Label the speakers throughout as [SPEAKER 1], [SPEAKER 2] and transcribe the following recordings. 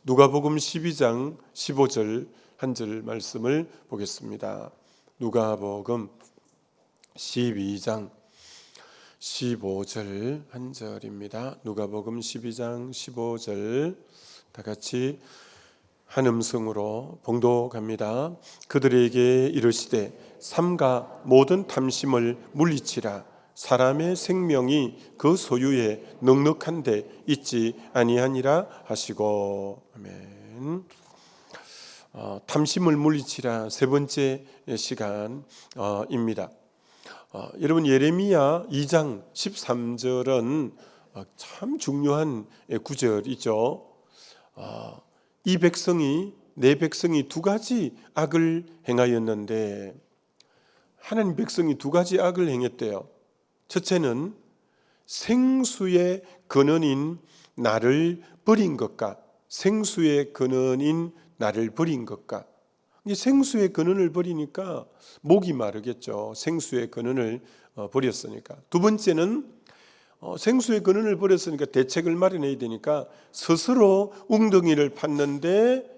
[SPEAKER 1] 누가복음 12장 15절 한 절 말씀을 보겠습니다. 누가복음 12장 15절 한 절입니다. 누가복음 12장 15절 다 같이 한 음성으로 봉독합니다. 그들에게 이르시되 삼가 모든 탐심을 물리치라. 사람의 생명이 그 소유에 넉넉한데 있지 아니하니라 하시고. 아멘. 탐심을 물리치라 세 번째 시간입니다. 여러분, 예레미야 2장 13절은 참 중요한 구절이죠. 이 백성이, 내 백성이 두 가지 악을 행하였는데, 하나님 백성이 두 가지 악을 행했대요. 첫째는 생수의 근원인 나를 버린 것과, 생수의 근원인 나를 버린 것과. 생수의 근원을 버리니까 목이 마르겠죠. 생수의 근원을 버렸으니까. 두 번째는 생수의 근원을 버렸으니까 대책을 마련해야 되니까 스스로 웅덩이를 팠는데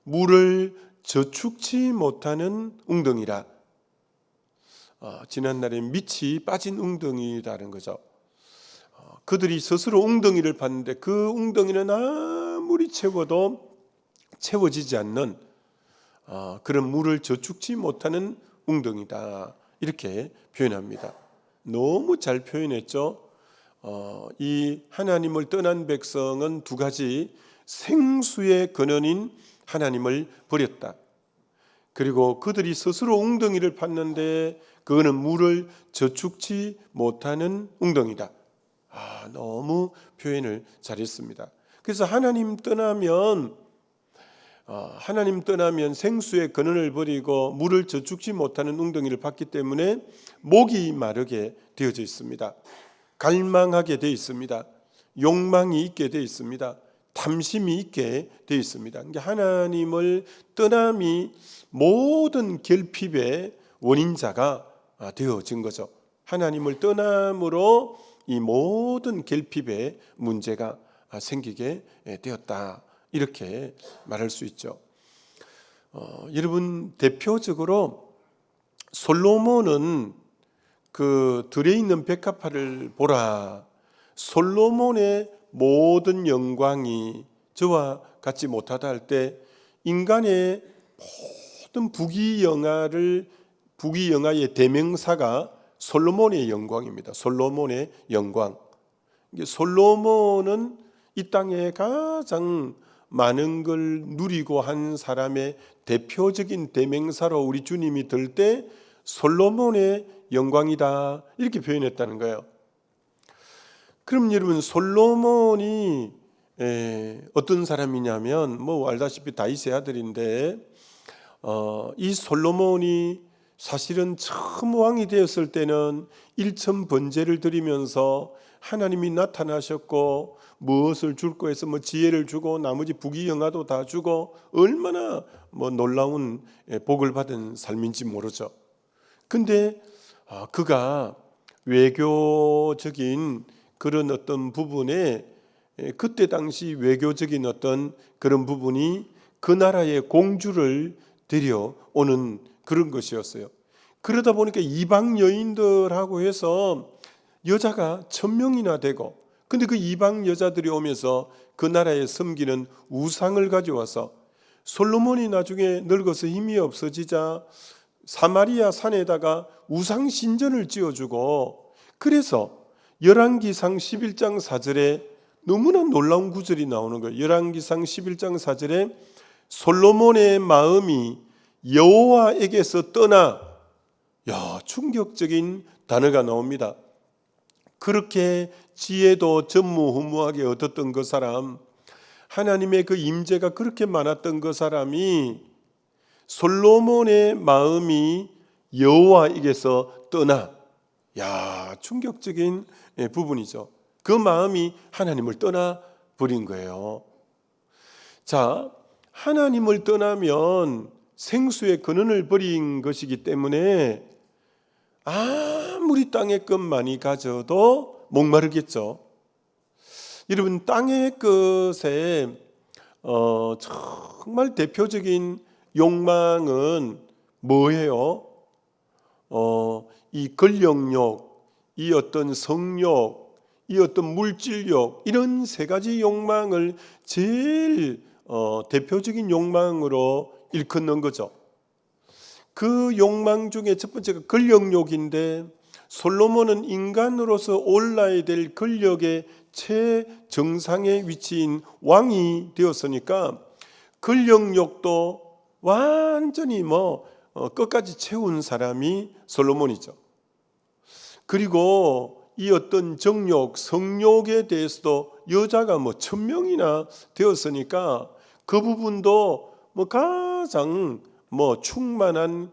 [SPEAKER 1] 물을 저축치 못하는 웅덩이라. 지난날에 밑이 빠진 웅덩이라는 거죠. 그들이 스스로 웅덩이를 팠는데 그 웅덩이는 아무리 채워도 채워지지 않는 그런 물을 저축치 못하는 웅덩이다, 이렇게 표현합니다. 너무 잘 표현했죠. 이 하나님을 떠난 백성은 두 가지, 생수의 근원인 하나님을 버렸다. 그리고 그들이 스스로 웅덩이를 팠는데 그거는 물을 저축치 못하는 웅덩이다. 너무 표현을 잘했습니다. 그래서 하나님 떠나면 생수의 근원을 버리고 물을 저축지 못하는 웅덩이를 팠기 때문에 목이 마르게 되어져 있습니다. 갈망하게 되어 있습니다. 욕망이 있게 되어 있습니다. 탐심이 있게 되어 있습니다. 그러니까 하나님을 떠남이 모든 결핍의 원인자가 되어진 거죠. 하나님을 떠남으로 이 모든 결핍의 문제가 생기게 되었다, 이렇게 말할 수 있죠. 여러분, 대표적으로 솔로몬은 그 들에 있는 백합화를 보라. 솔로몬의 모든 영광이 저와 같지 못하다 할 때 인간의 모든 부귀영화의 대명사가 솔로몬의 영광입니다. 솔로몬의 영광. 솔로몬은 이 땅에 가장 많은 걸 누리고 한 사람의 대표적인 대명사로 우리 주님이 들 때 솔로몬의 영광이다, 이렇게 표현했다는 거예요. 그럼 여러분, 솔로몬이 어떤 사람이냐면 알다시피 다윗의 아들인데 이 솔로몬이 사실은 처음 왕이 되었을 때는 일천번제를 드리면서 하나님이 나타나셨고 무엇을 줄고 해서 지혜를 주고 나머지 부귀영화도 다 주고 얼마나 놀라운 복을 받은 삶인지 모르죠. 근데 그가 외교적인 그런 어떤 부분에, 그때 당시 외교적인 어떤 그런 부분이 그 나라의 공주를 데려오는 그런 것이었어요. 그러다 보니까 이방 여인들하고 해서 여자가 1000명이나 되고, 근데 그 이방 여자들이 오면서 그 나라에 섬기는 우상을 가져와서 솔로몬이 나중에 늙어서 힘이 없어지자 사마리아 산에다가 우상 신전을 지어주고, 그래서 열왕기상 11장 4절에 너무나 놀라운 구절이 나오는 거예요. 열왕기상 11장 4절에 솔로몬의 마음이 여호와에게서 떠나, 충격적인 단어가 나옵니다. 그렇게 지혜도 전무후무하게 얻었던 그 사람, 하나님의 그 임재가 그렇게 많았던 그 사람이 솔로몬의 마음이 여호와에게서 떠나, 충격적인 부분이죠. 그 마음이 하나님을 떠나 버린 거예요. 자, 하나님을 떠나면 생수의 근원을 버린 것이기 때문에 아무리 땅의 것 많이 가져도 목마르겠죠. 여러분, 땅의 것에 정말 대표적인 욕망은 뭐예요? 이 권력욕, 이 어떤 성욕, 이 어떤 물질욕, 이런 세 가지 욕망을 제일 대표적인 욕망으로 일컫는 거죠. 그 욕망 중에 첫 번째가 권력욕인데, 솔로몬은 인간으로서 올라야 될 권력의 최정상의 위치인 왕이 되었으니까 권력욕도 완전히 끝까지 채운 사람이 솔로몬이죠. 그리고 이 어떤 정욕, 성욕에 대해서도 여자가 1000명이나 되었으니까 그 부분도 가장 충만한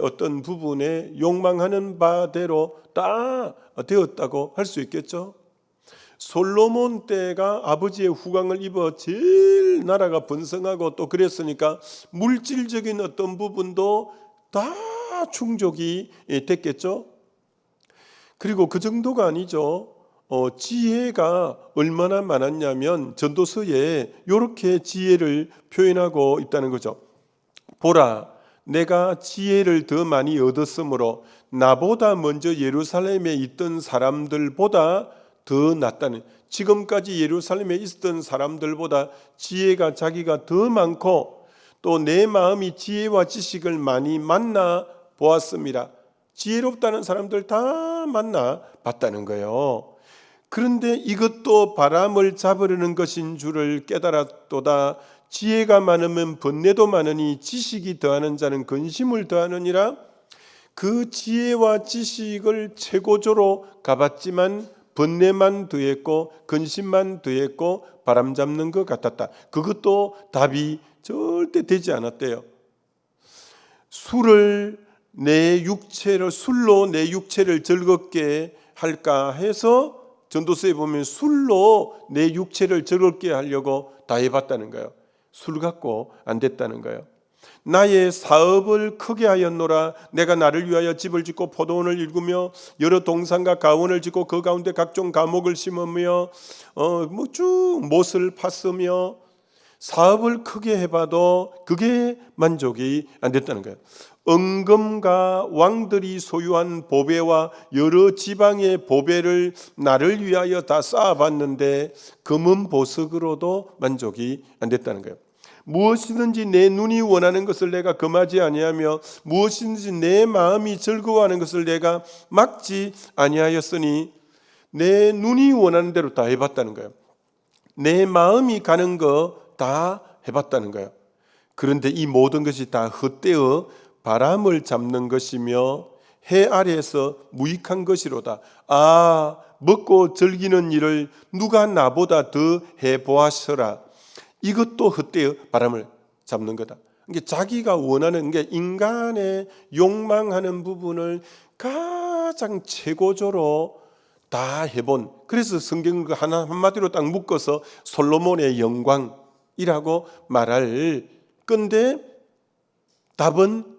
[SPEAKER 1] 어떤 부분에 욕망하는 바대로 다 되었다고 할 수 있겠죠. 솔로몬 때가 아버지의 후광을 입어 제일 나라가 번성하고 또 그랬으니까 물질적인 어떤 부분도 다 충족이 됐겠죠. 그리고 그 정도가 아니죠. 지혜가 얼마나 많았냐면 전도서에 이렇게 지혜를 표현하고 있다는 거죠. 보라, 내가 지혜를 더 많이 얻었으므로 나보다 먼저 예루살렘에 있던 사람들보다 더 낫다는, 지금까지 예루살렘에 있었던 사람들보다 지혜가 자기가 더 많고 또 내 마음이 지혜와 지식을 많이 만나 보았습니다. 지혜롭다는 사람들 다 만나 봤다는 거예요. 그런데 이것도 바람을 잡으려는 것인 줄을 깨달았도다. 지혜가 많으면 번뇌도 많으니 지식이 더하는 자는 근심을 더하느니라. 그 지혜와 지식을 최고조로 가봤지만 번뇌만 더했고 근심만 더했고 바람 잡는 것 같았다. 그것도 답이 절대 되지 않았대요. 술로 내 육체를 즐겁게 할까 해서 전도서에 보면 술로 내 육체를 즐겁게 하려고 다 해봤다는 거예요. 술 갖고 안 됐다는 거예요. 나의 사업을 크게 하였노라. 내가 나를 위하여 집을 짓고 포도원을 일구며 여러 동산과 가원을 짓고 그 가운데 각종 과목을 심으며 쭉 못을 팠으며 사업을 크게 해봐도 그게 만족이 안 됐다는 거예요. 은금과 왕들이 소유한 보배와 여러 지방의 보배를 나를 위하여 다 쌓아봤는데 금은 보석으로도 만족이 안 됐다는 거예요. 무엇이든지 내 눈이 원하는 것을 내가 금하지 아니하며 무엇이든지 내 마음이 즐거워하는 것을 내가 막지 아니하였으니, 내 눈이 원하는 대로 다 해봤다는 거예요. 내 마음이 가는 거 다 해봤다는 거예요. 그런데 이 모든 것이 다 헛되어 바람을 잡는 것이며 해 아래에서 무익한 것이로다. 먹고 즐기는 일을 누가 나보다 더 해보았으라. 이것도 헛되어 바람을 잡는 거다. 그러니까 자기가 원하는 게, 인간의 욕망하는 부분을 가장 최고조로 다 해본, 그래서 성경을 한마디로 딱 묶어서 솔로몬의 영광이라고 말할 건데, 답은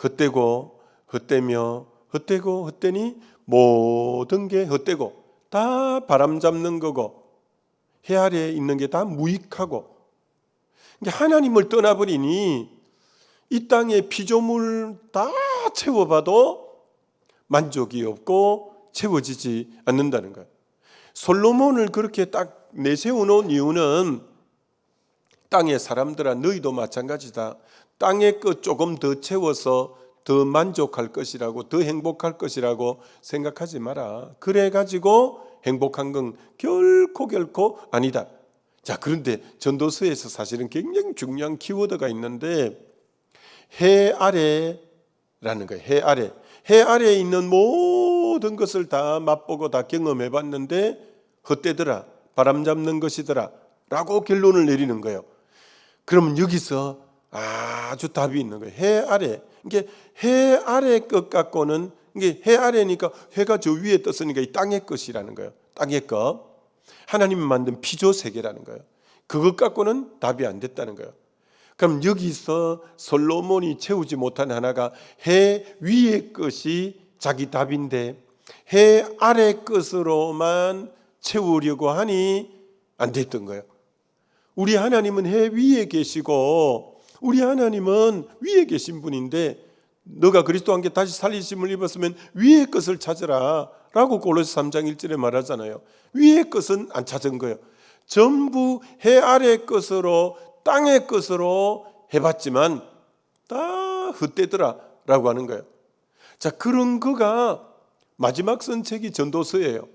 [SPEAKER 1] 헛되고 헛되며 헛되고 헛되니 모든 게 헛되고 다 바람 잡는 거고 해 아래에 있는 게 다 무익하고, 하나님을 떠나버리니 이 땅에 피조물 다 채워봐도 만족이 없고 채워지지 않는다는 거예요. 솔로몬을 그렇게 딱 내세워놓은 이유는, 땅의 사람들아 너희도 마찬가지다. 땅의 것 조금 더 채워서 더 만족할 것이라고, 더 행복할 것이라고 생각하지 마라. 그래가지고 행복한 건 결코 아니다. 자, 그런데 전도서에서 사실은 굉장히 중요한 키워드가 있는데, 해 아래라는 거예요. 해 아래. 해 아래에 있는 모든 것을 다 맛보고 다 경험해 봤는데 헛되더라, 바람 잡는 것이더라 라고 결론을 내리는 거예요. 그러면 여기서 아주 답이 있는 거예요. 해 아래. 이게 해 아래 것 갖고는, 이게 해 아래니까 해가 저 위에 떴으니까 이 땅의 것이라는 거예요. 땅의 것. 하나님이 만든 피조 세계라는 거예요. 그것 갖고는 답이 안 됐다는 거예요. 그럼 여기서 솔로몬이 채우지 못한 하나가 해 위의 것이 자기 답인데 해 아래 것으로만 채우려고 하니 안 됐던 거예요. 우리 하나님은 해 위에 계시고 우리 하나님은 위에 계신 분인데 너가 그리스도와 함께 다시 살리심을 입었으면 위의 것을 찾으라 라고 골로새 3장 1절에 말하잖아요. 위의 것은 안 찾은 거예요. 전부 해 아래 것으로 땅의 것으로 해봤지만 다 헛되더라 라고 하는 거예요. 자, 그런 그가 마지막 쓴 책이 전도서예요.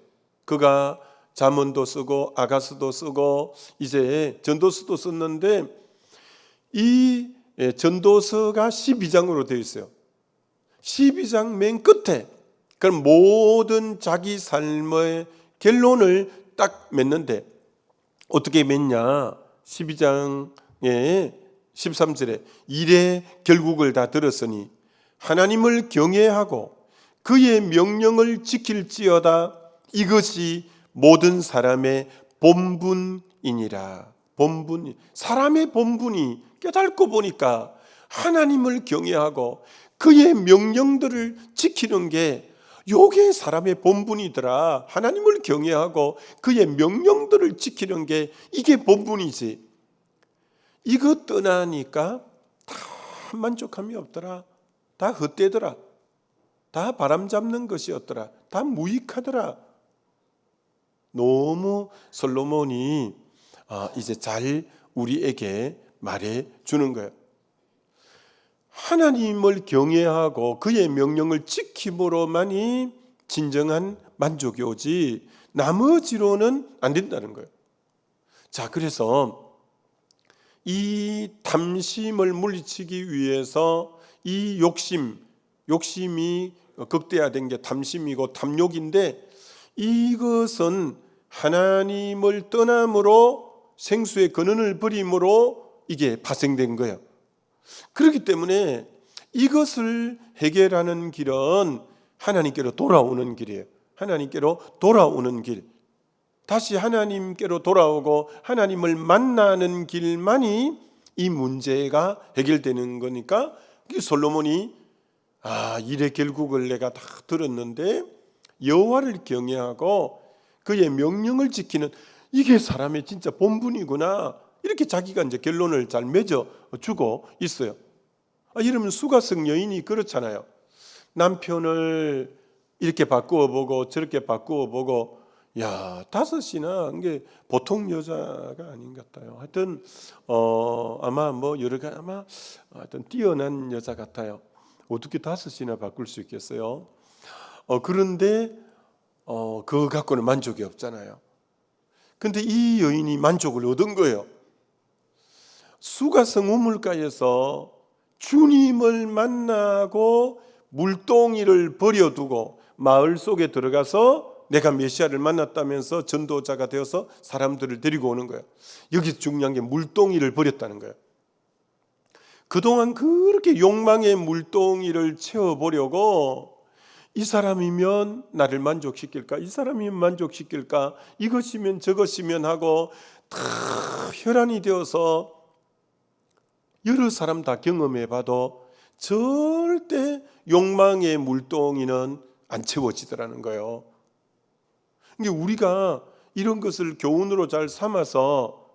[SPEAKER 1] 그가 잠언도 쓰고 아가서도 쓰고 이제 전도서도 썼는데 이 전도서가 12장으로 되어 있어요. 12장 맨 끝에 그럼 모든 자기 삶의 결론을 딱 맺는데 어떻게 맺냐? 12장의 13절에 일의 결국을 다 들었으니 하나님을 경외하고 그의 명령을 지킬지어다. 이것이 모든 사람의 본분이니라. 본분, 사람의 본분이 깨닫고 보니까 하나님을 경외하고 그의 명령들을 지키는 게 요게 사람의 본분이더라. 하나님을 경외하고 그의 명령들을 지키는 게 이게 본분이지. 이거 떠나니까 다 만족함이 없더라. 다 헛되더라. 다 바람 잡는 것이었더라. 다 무익하더라. 너무 솔로몬이 이제 잘 우리에게 말해 주는 거예요. 하나님을 경외하고 그의 명령을 지킴으로만이 진정한 만족이 오지 나머지로는 안 된다는 거예요. 자, 그래서 이 탐심을 물리치기 위해서 이 욕심이 극대화된 게 탐심이고 탐욕인데 이것은 하나님을 떠남으로 생수의 근원을 버림으로 이게 파생된 거예요. 그렇기 때문에 이것을 해결하는 길은 하나님께로 돌아오는 길이에요. 하나님께로 돌아오는 길. 다시 하나님께로 돌아오고 하나님을 만나는 길만이 이 문제가 해결되는 거니까 솔로몬이 일의 결국을 내가 다 들었는데 여호와를 경외하고 그의 명령을 지키는 이게 사람의 진짜 본분이구나. 이렇게 자기가 이제 결론을 잘 맺어 주고 있어요. 이러면 수가성 여인이 그렇잖아요. 남편을 이렇게 바꾸어 보고 저렇게 바꾸어 보고 야, 5이나 이게 보통 여자가 아닌 것 같아요. 하여튼 아마 뭐 여러 가지 하여튼 뛰어난 여자 같아요. 어떻게 5이나 바꿀 수 있겠어요? 그런데 그거 갖고는 만족이 없잖아요. 근데 이 여인이 만족을 얻은 거예요. 수가성 우물가에서 주님을 만나고 물동이를 버려두고 마을 속에 들어가서 내가 메시아를 만났다면서 전도자가 되어서 사람들을 데리고 오는 거예요. 여기 중요한 게 물동이를 버렸다는 거예요. 그동안 그렇게 욕망의 물동이를 채워보려고 이 사람이면 나를 만족시킬까? 이 사람이면 만족시킬까? 이것이면 저것이면 하고 다 혈안이 되어서 여러 사람 다 경험해봐도 절대 욕망의 물동이는 안 채워지더라는 거예요. 그러니까 우리가 이런 것을 교훈으로 잘 삼아서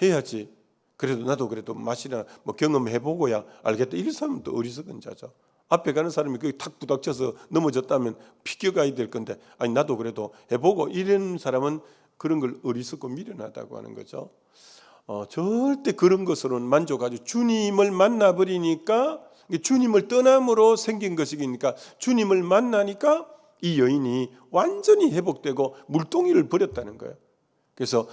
[SPEAKER 1] 해야지. 그래도 맛이나 뭐 경험해보고야 알겠다. 이런 사람은 또 어리석은 자죠. 앞에 가는 사람이 거기 탁 부닥쳐서 넘어졌다면 피겨가야 될 건데 나도 그래도 해보고 이런 사람은 그런 걸 어리석고 미련하다고 하는 거죠. 절대 그런 것으로는 만족하지. 주님을 만나버리니까 주님을 떠남으로 생긴 것이니까 주님을 만나니까 이 여인이 완전히 회복되고 물동이를 버렸다는 거예요. 그래서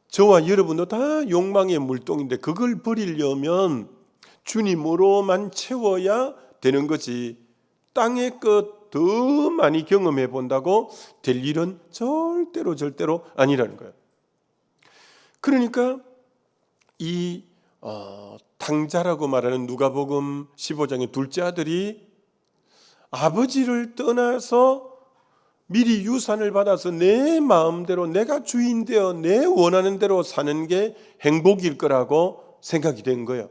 [SPEAKER 1] 저와 여러분도 다 욕망의 물동인데 그걸 버리려면 주님으로만 채워야 되는 거지. 땅의 것 더 많이 경험해 본다고 될 일은 절대로 아니라는 거예요. 그러니까 이 탕자라고 말하는 누가복음 15장의 둘째 아들이 아버지를 떠나서 미리 유산을 받아서 내 마음대로 내가 주인 되어 내 원하는 대로 사는 게 행복일 거라고 생각이 된 거예요.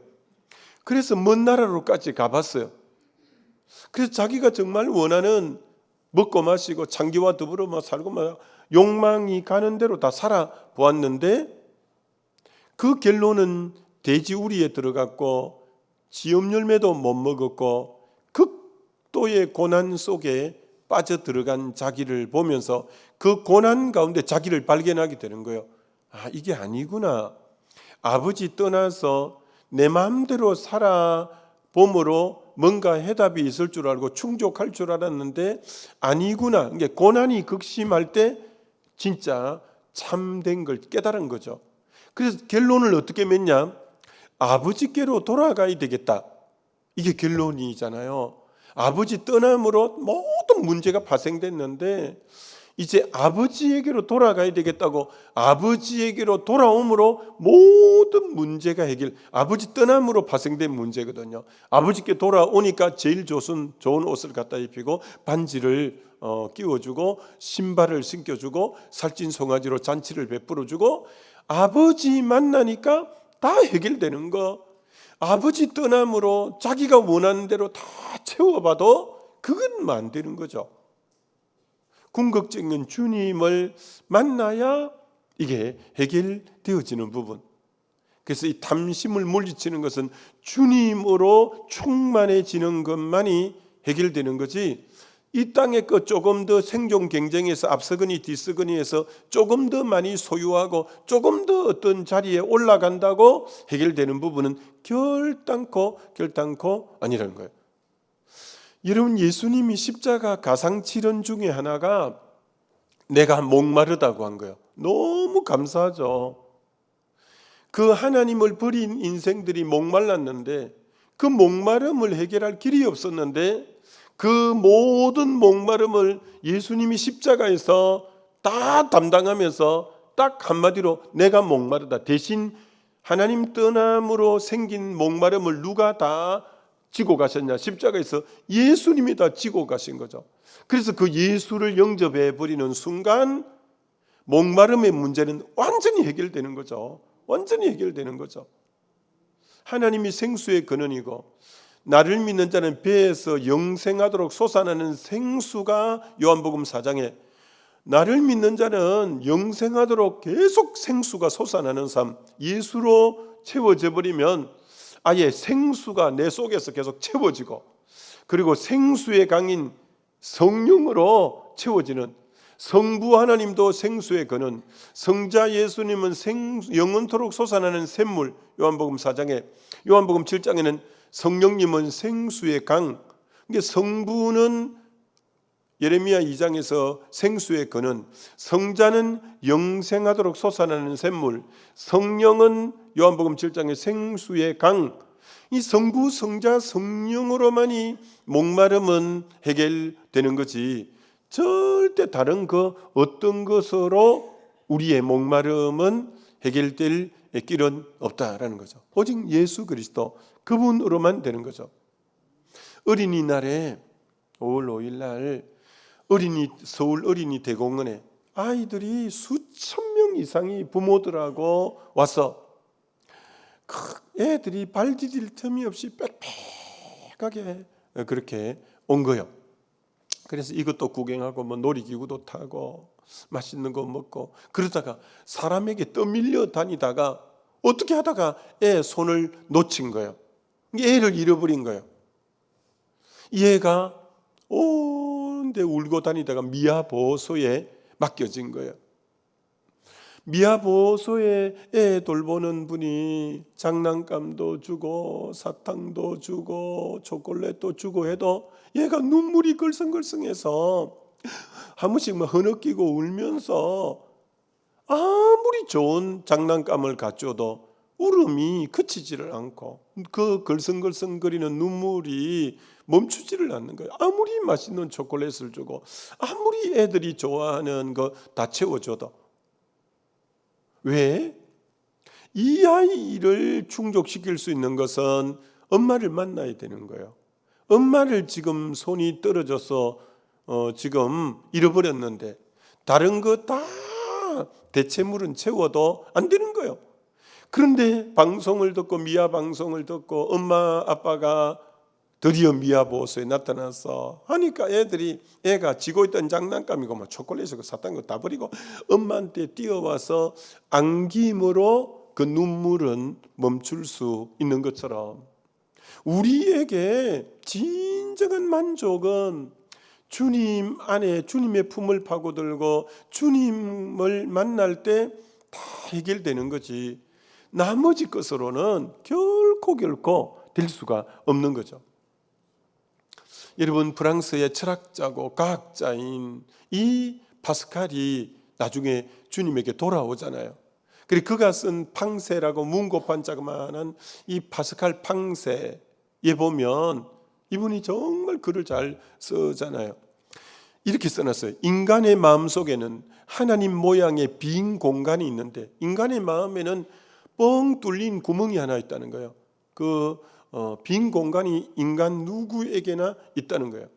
[SPEAKER 1] 그래서 먼 나라로까지 가봤어요. 그래서 자기가 정말 원하는 먹고 마시고 창기와 더불어 살고 욕망이 가는 대로 다 살아보았는데 그 결론은 돼지 우리에 들어갔고 지엄 열매도 못 먹었고 극도의 고난 속에 빠져들어간 자기를 보면서 그 고난 가운데 자기를 발견하게 되는 거예요. 아, 이게 아니구나. 아버지 떠나서 내 마음대로 살아봄으로 뭔가 해답이 있을 줄 알고 충족할 줄 알았는데 아니구나. 이게 고난이 극심할 때 진짜 참된 걸 깨달은 거죠. 그래서 결론을 어떻게 맺냐? 아버지께로 돌아가야 되겠다. 이게 결론이잖아요. 아버지 떠남으로 모든 문제가 발생됐는데 이제 아버지에게로 돌아가야 되겠다고 아버지에게로 돌아옴으로 모든 문제가 해결. 아버지 떠남으로 발생된 문제거든요. 아버지께 돌아오니까 제일 좋은 옷을 갖다 입히고 반지를 끼워주고 신발을 신겨주고 살찐 송아지로 잔치를 베풀어주고 아버지 만나니까 다 해결되는 거. 아버지 떠남으로 자기가 원하는 대로 다 채워봐도 그건 안 되는 거죠. 궁극적인 주님을 만나야 이게 해결되어지는 부분. 그래서 이 탐심을 물리치는 것은 주님으로 충만해지는 것만이 해결되는 거지, 이 땅의 것 조금 더 생존 경쟁에서 앞서거니 뒤서거니해서 조금 더 많이 소유하고 조금 더 어떤 자리에 올라간다고 해결되는 부분은 결단코 아니라는 거예요. 여러분, 예수님이 십자가 가상칠언 중에 하나가 내가 목마르다고 한 거예요. 너무 감사하죠. 그 하나님을 버린 인생들이 목말랐는데 그 목마름을 해결할 길이 없었는데 그 모든 목마름을 예수님이 십자가에서 다 담당하면서 딱 한마디로 내가 목마르다. 대신 하나님 떠남으로 생긴 목마름을 누가 다 지고 가셨냐? 십자가에서 예수님이 다 지고 가신 거죠. 그래서 그 예수를 영접해 버리는 순간 목마름의 문제는 완전히 해결되는 거죠. 완전히 해결되는 거죠. 하나님이 생수의 근원이고 나를 믿는 자는 배에서 영생하도록 솟아나는 생수가 요한복음 4장에 나를 믿는 자는 영생하도록 계속 생수가 솟아나는 삶, 예수로 채워져 버리면 아예 생수가 내 속에서 계속 채워지고 그리고 생수의 강인 성령으로 채워지는 성부 하나님도 생수의 근원, 성자 예수님은 영원토록 솟아나는 샘물, 요한복음 4장에, 요한복음 7장에는 성령님은 생수의 강. 그러니까 성부는 예레미야 2장에서 생수의 근원, 성자는 영생하도록 솟아나는 샘물, 성령은 요한복음 7장의 생수의 강. 이 성부, 성자, 성령으로만이 목마름은 해결되는 거지 절대 다른 그 어떤 것으로 우리의 목마름은 해결될 길은 없다라는 거죠. 오직 예수 그리스도 그분으로만 되는 거죠. 어린이날에 5월 5일 날 서울 어린이 대공원에 아이들이 수천 명 이상이 부모들하고 와서 애들이 발 디딜 틈이 없이 빽빽하게 그렇게 온 거예요. 그래서 이것도 구경하고 뭐 놀이기구도 타고 맛있는 거 먹고 그러다가 사람에게 떠밀려 다니다가 어떻게 하다가 애 손을 놓친 거예요. 애를 잃어버린 거예요. 이 애가 온데 울고 다니다가 미아보호소에 맡겨진 거예요. 미아보호소에 애 돌보는 분이 장난감도 주고 사탕도 주고 초콜릿도 주고 해도 얘가 눈물이 걸성걸성해서 한 번씩 막 흐느끼고 울면서 아무리 좋은 장난감을 갖줘도 울음이 그치지를 않고 그 걸성걸성거리는 눈물이 멈추지를 않는 거예요. 아무리 맛있는 초콜릿을 주고 아무리 애들이 좋아하는 거 다 채워줘도. 왜? 이 아이를 충족시킬 수 있는 것은 엄마를 만나야 되는 거예요. 엄마를 지금 손이 떨어져서 지금 잃어버렸는데 다른 거 다 대체물은 채워도 안 되는 거예요. 그런데 방송을 듣고 미아 방송을 듣고 엄마 아빠가 드디어 미아보호소에 나타나서 하니까 애가 쥐고 있던 장난감이고 뭐 초콜릿이고 사탕 거 다 버리고 엄마한테 뛰어와서 안김으로 그 눈물은 멈출 수 있는 것처럼 우리에게 진정한 만족은 주님 안에 주님의 품을 파고들고 주님을 만날 때 다 해결되는 거지, 나머지 것으로는 결코 될 수가 없는 거죠. 여러분, 프랑스의 철학자고 과학자인 이 파스칼이 나중에 주님에게 돌아오잖아요. 그리고 그가 쓴 팡세라고 문고판자만한 이 파스칼 팡세에 보면 이분이 정말 글을 잘 쓰잖아요. 이렇게 써놨어요. 인간의 마음속에는 하나님 모양의 빈 공간이 있는데, 인간의 마음에는 뻥 뚫린 구멍이 하나 있다는 거예요. 빈 공간이 인간 누구에게나 있다는 거예요.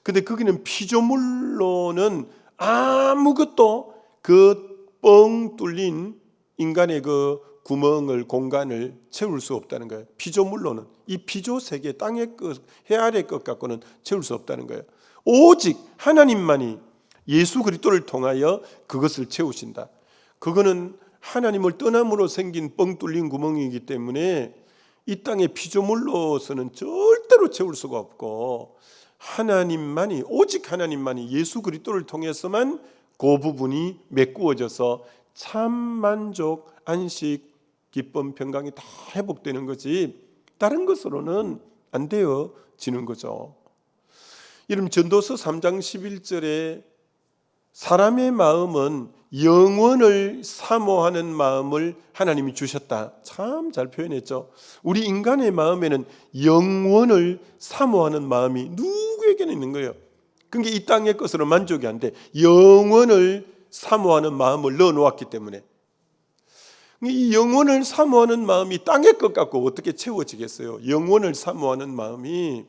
[SPEAKER 1] 근데 거기는 피조물로는 아무것도 그 뻥 뚫린 인간의 그 공간을 채울 수 없다는 거예요. 피조물로는, 이 피조 세계, 땅의 것, 해 아래 것 갖고는 채울 수 없다는 거예요. 오직 하나님만이 예수 그리스도를 통하여 그것을 채우신다. 그거는 하나님을 떠남으로 생긴 뻥 뚫린 구멍이기 때문에 이 땅의 피조물로서는 절대로 채울 수가 없고, 하나님만이, 오직 하나님만이 예수 그리스도를 통해서만 그 부분이 메꾸어져서 참 만족, 안식, 기쁨, 평강이 다 회복되는 거지 다른 것으로는 안 되어지는 거죠. 여러분, 전도서 3장 11절에 사람의 마음은 영원을 사모하는 마음을 하나님이 주셨다. 참 잘 표현했죠. 우리 인간의 마음에는 영원을 사모하는 마음이 누구에게나 있는 거예요. 그러니까 이 땅의 것으로 만족이 안 돼. 영원을 사모하는 마음을 넣어놓았기 때문에. 이 영원을 사모하는 마음이 땅의 것 갖고 어떻게 채워지겠어요? 영원을 사모하는 마음이.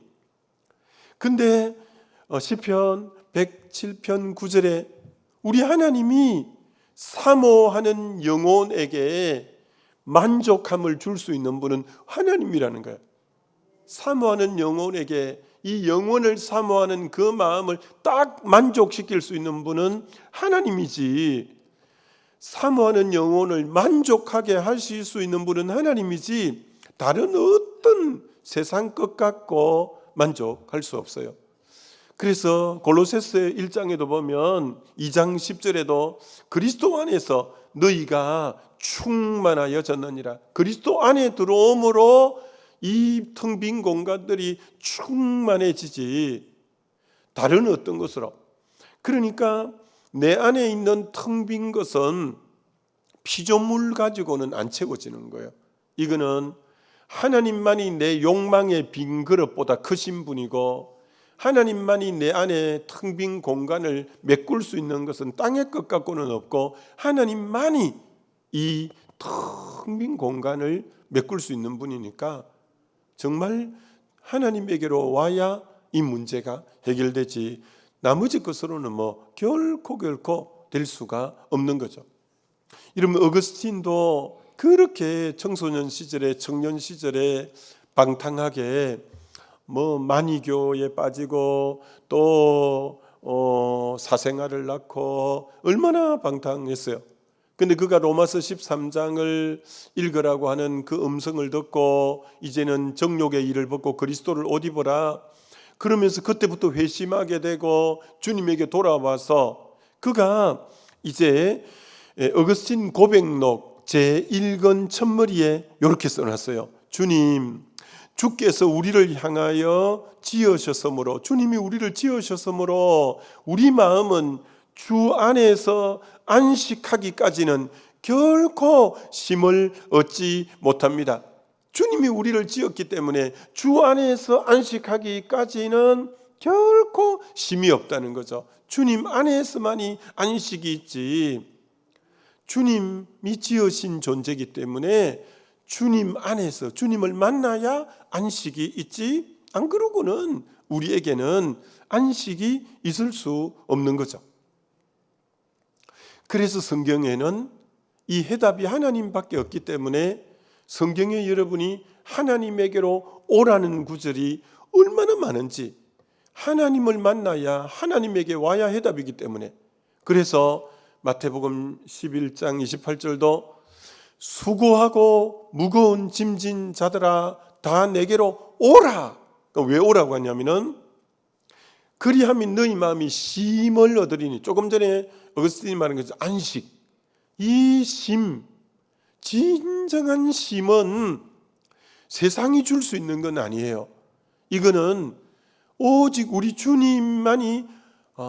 [SPEAKER 1] 근데 시편 107편 9절에 우리 하나님이 사모하는 영혼에게 만족함을 줄 수 있는 분은 하나님이라는 거예요. 사모하는 영혼에게 이 영혼을 사모하는 그 마음을 딱 만족시킬 수 있는 분은 하나님이지, 사모하는 영혼을 만족하게 하실 수 있는 분은 하나님이지 다른 어떤 세상 것 갖고 만족할 수 없어요. 그래서 골로새서 1장에도 보면 2장 10절에도 그리스도 안에서 너희가 충만하여졌느니라, 그리스도 안에 들어옴으로 이 텅 빈 공간들이 충만해지지 다른 어떤 것으로. 그러니까 내 안에 있는 텅 빈 것은 피조물 가지고는 안 채워지는 거예요. 이거는 하나님만이 내 욕망의 빈 그릇보다 크신 분이고, 하나님만이 내 안에 텅 빈 공간을 메꿀 수 있는 것은 땅의 것 갖고는 없고, 하나님만이 이 텅 빈 공간을 메꿀 수 있는 분이니까 정말 하나님에게로 와야 이 문제가 해결되지 나머지 것으로는 결코 될 수가 없는 거죠. 이러면 어거스틴도 그렇게 청소년 시절에, 청년 시절에 방탕하게 만이교에 빠지고 또 사생아를 낳고 얼마나 방탕했어요. 근데 그가 로마서 13장을 읽으라고 하는 그 음성을 듣고 이제는 정욕의 일을 벗고 그리스도를 옷 입어라 그러면서 그때부터 회심하게 되고 주님에게 돌아와서 그가 이제 어거스틴 고백록 제1권 첫머리에 이렇게 써놨어요. 주님, 주께서 우리를 향하여 지으셨으므로, 주님이 우리를 지으셨으므로 우리 마음은 주 안에서 안식하기까지는 결코 쉼을 얻지 못합니다. 주님이 우리를 지었기 때문에 주 안에서 안식하기까지는 결코 쉼이 없다는 거죠. 주님 안에서만이 안식이 있지, 주님이 지으신 존재이기 때문에 주님 안에서 주님을 만나야 안식이 있지, 안 그러고는 우리에게는 안식이 있을 수 없는 거죠. 그래서 성경에는 이 해답이 하나님밖에 없기 때문에 성경에 여러분이 하나님에게로 오라는 구절이 얼마나 많은지, 하나님을 만나야 하나님에게 와야 해답이기 때문에. 그래서 마태복음 11장 28절도 수고하고 무거운 짐진 자들아 다 내게로 오라. 왜 오라고 하냐면은 그리하면 너희 마음이 쉼을 얻으리니, 조금 전에 어거스틴이 말한 것처럼 안식, 이 쉼, 진정한 쉼은 세상이 줄 수 있는 건 아니에요. 이거는 오직 우리 주님만이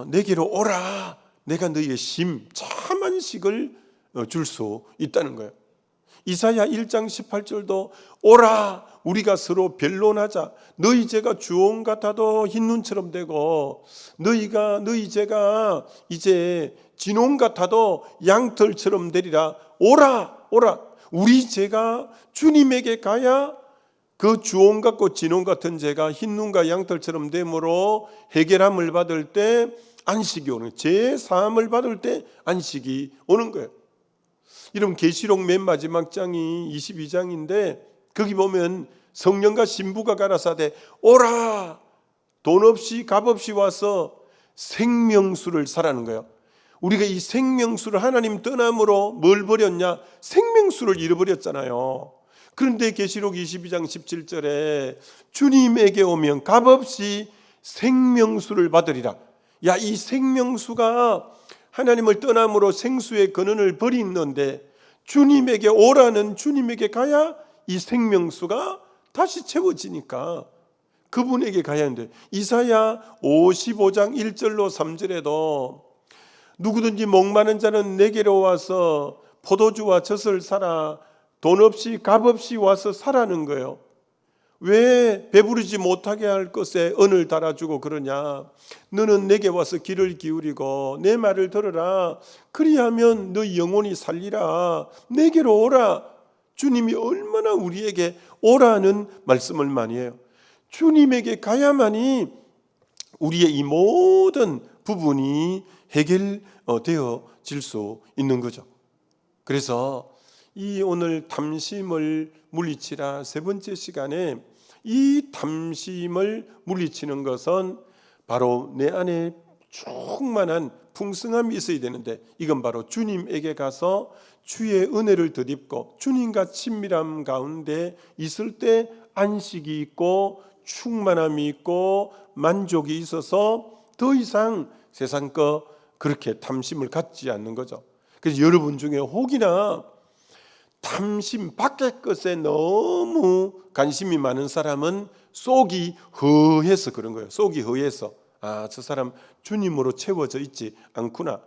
[SPEAKER 1] 내게로 오라, 내가 너희의 쉼, 참 안식을 줄 수 있다는 거예요. 이사야 1장 18절도 오라 우리가 서로 변론하자. 너희 죄가 주홍 같아도 흰 눈처럼 되고 너희 죄가 이제 진홍 같아도 양털처럼 되리라. 오라. 우리 죄가 주님에게 가야 그 주홍 같고 진홍 같은 죄가 흰 눈과 양털처럼 되므로 해결함을 받을 때 안식이 오는 거예요. 죄 사함을 받을 때 안식이 오는 거예요. 이런 계시록 맨 마지막 장이 22장인데 거기 보면 성령과 신부가 가라사대 오라, 돈 없이 값 없이 와서 생명수를 사라는 거예요. 우리가 이 생명수를 하나님 떠남으로 뭘 버렸냐? 생명수를 잃어버렸잖아요. 그런데 계시록 22장 17절에 주님에게 오면 값없이 생명수를 받으리라. 야, 이 생명수가 하나님을 떠남으로 생수의 근원을 버리는데 주님에게 오라는, 주님에게 가야 이 생명수가 다시 채워지니까 그분에게 가야 하는데, 이사야 55장 1절로 3절에도 누구든지 목마른 자는 내게로 와서 포도주와 젖을 사라. 돈 없이 값 없이 와서 사라는 거예요. 왜 배부르지 못하게 할 것에 언을 달아주고 그러냐? 너는 내게 와서 귀를 기울이고 내 말을 들으라. 그리하면 너 영혼이 살리라. 내게로 오라. 주님이 얼마나 우리에게 오라는 말씀을 많이 해요. 주님에게 가야만이 우리의 이 모든 부분이 해결되어질 수 있는 거죠. 그래서 이 오늘 탐심을 물리치라 세 번째 시간에 이 탐심을 물리치는 것은 바로 내 안에 충만한 풍성함이 있어야 되는데, 이건 바로 주님에게 가서 주의 은혜를 덧입고 주님과 친밀함 가운데 있을 때 안식이 있고 충만함이 있고 만족이 있어서 더 이상 세상 거 그렇게 탐심을 갖지 않는 거죠. 그래서 여러분 중에 혹이나 탐심 밖의 것에 너무 관심이 많은 사람은 속이 허해서 그런 거예요. 속이 허해서 저 사람 주님으로 채워져 있지 않구나.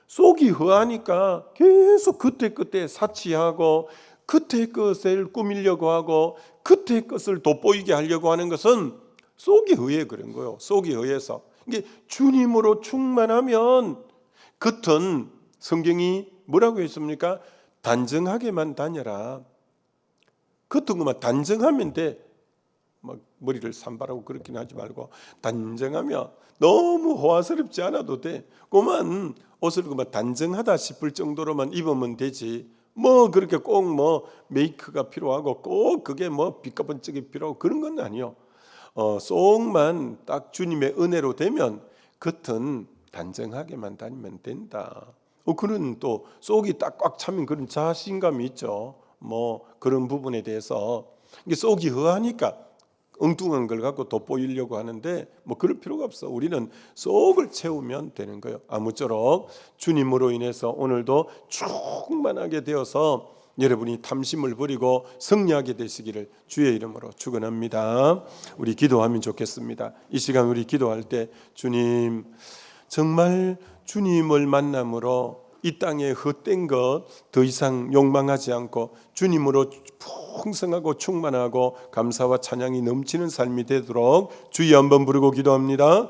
[SPEAKER 1] 속이 허하니까 계속 그때 사치하고 그때 것을 꾸미려고 하고 그때 것을 돋보이게 하려고 하는 것은 속이 허해 그런 거예요. 속이 허해서. 이게 주님으로 충만하면 겉은 성경이 뭐라고 했습니까? 단정하게만 다녀라. 겉은 것만 단정하면 돼. 막 머리를 산발하고 그렇긴 하지 말고 단정하면 너무 호화스럽지 않아도 돼. 그만 옷을 그만 단정하다 싶을 정도로만 입으면 되지. 뭐 그렇게 꼭 뭐 메이크가 필요하고 꼭 그게 뭐 빛가번쩍이 필요하고 그런 건 아니요. 속만 딱 주님의 은혜로 되면 겉은 단정하게만 다니면 된다. 그런 또 속이 딱 꽉 차면 그런 자신감이 있죠. 뭐 그런 부분에 대해서 이게 속이 허하니까 엉뚱한 걸 갖고 돋보이려고 하는데 뭐 그럴 필요가 없어. 우리는 속을 채우면 되는 거예요. 아무쪼록 주님으로 인해서 오늘도 충만하게 되어서 여러분이 탐심을 버리고 승리하게 되시기를 주의 이름으로 축원합니다. 우리 기도하면 좋겠습니다. 이 시간 우리 기도할 때 주님, 정말 주님을 만남으로 이 땅에 헛된 것 더 이상 욕망하지 않고 주님으로 풍성하고 충만하고 감사와 찬양이 넘치는 삶이 되도록 주여 한번 부르고 기도합니다.